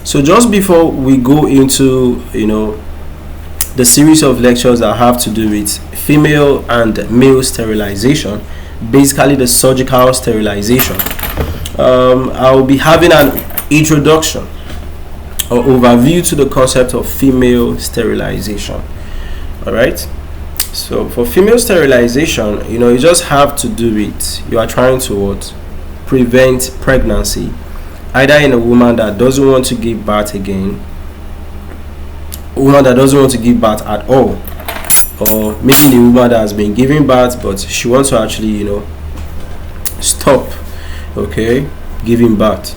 So just before we go into the series of lectures that have to do with female and male sterilization, basically the surgical sterilization, I'll be having an introduction or overview to the concept of female sterilization. All right. So for female sterilization, you just have to do it. You are trying to prevent pregnancy, either in a woman that doesn't want to give birth again, a woman that doesn't want to give birth at all, or maybe the woman that has been giving birth but she wants to actually stop giving birth.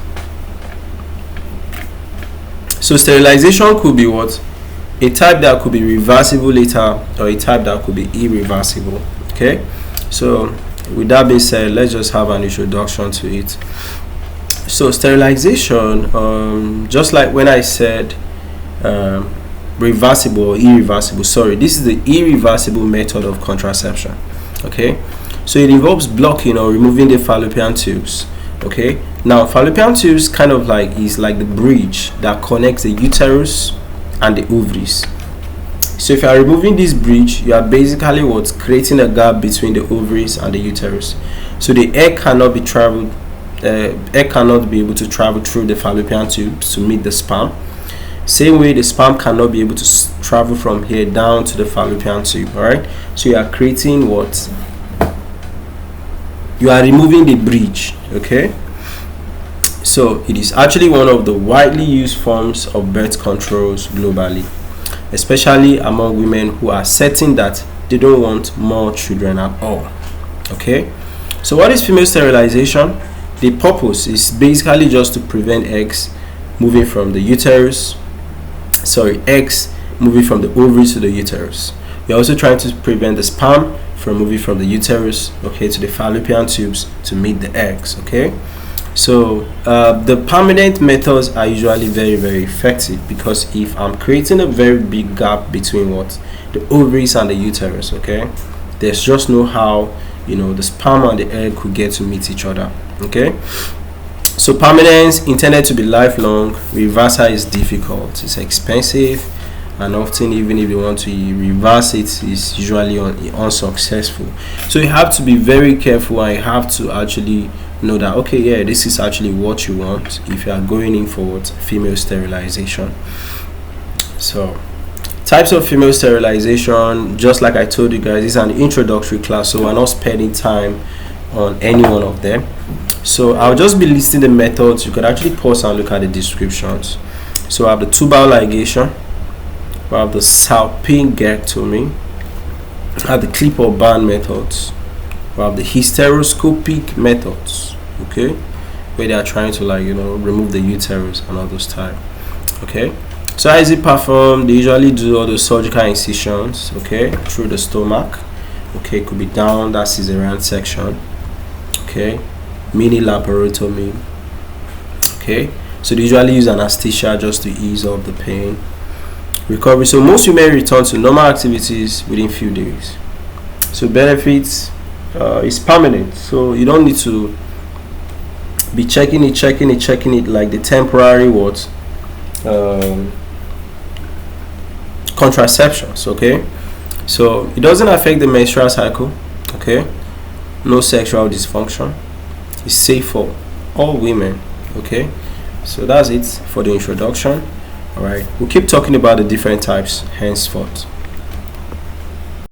So sterilization could be a type that could be reversible later, or a type that could be irreversible. Okay, so with that being said, let's just have an introduction to it. So sterilization, just like when I said reversible or irreversible, this is the irreversible method of contraception. Okay, so it involves blocking or removing the fallopian tubes. Okay, now fallopian tubes kind of is like the bridge that connects the uterus and the ovaries. So if you are removing this bridge, you are basically creating a gap between the ovaries and the uterus. So the egg cannot be able to travel through the fallopian tubes to meet the sperm. Same way, the sperm cannot be able to travel from here down to the fallopian tube. All right. So you are creating you are removing the bridge. Okay. So it is actually one of the widely used forms of birth controls globally, especially among women who are certain that they don't want more children at all. Okay. So what is female sterilization? The purpose is basically just to prevent eggs moving from the ovaries to the uterus. We're also trying to prevent the sperm from moving from the uterus to the fallopian tubes to meet the eggs. Okay. So the permanent methods are usually very, very effective, because if I'm creating a very big gap between the ovaries and the uterus, there's just no how the sperm and the egg could get to meet each other. Okay, so permanence intended to be lifelong. Reversal is difficult, it's expensive, and often even if you want to reverse it, is usually unsuccessful. So you have to be very careful, and you have to actually know that this is actually what you want if you are going in for female sterilization. So types of female sterilization, just like I told you guys, is an introductory class, so we're not spending time on any one of them. So I'll just be listing the methods. You could actually pause and look at the descriptions. So I have the tubal ligation, we have the salpingectomy, I have the clip or band methods, we have the hysteroscopic methods, where they are trying to remove the uterus and all those type. So how is it performed? They usually do all the surgical incisions through the stomach. Could be down that cesarean section. Mini laparotomy. So they usually use anesthesia just to ease off the pain. Recovery. So most women return to normal activities within few days. So benefits is permanent. So you don't need to be checking it like the temporary contraceptions. So it doesn't affect the menstrual cycle. No sexual dysfunction. It's safe for all women. So that's it for the introduction. All right, we'll keep talking about the different types henceforth.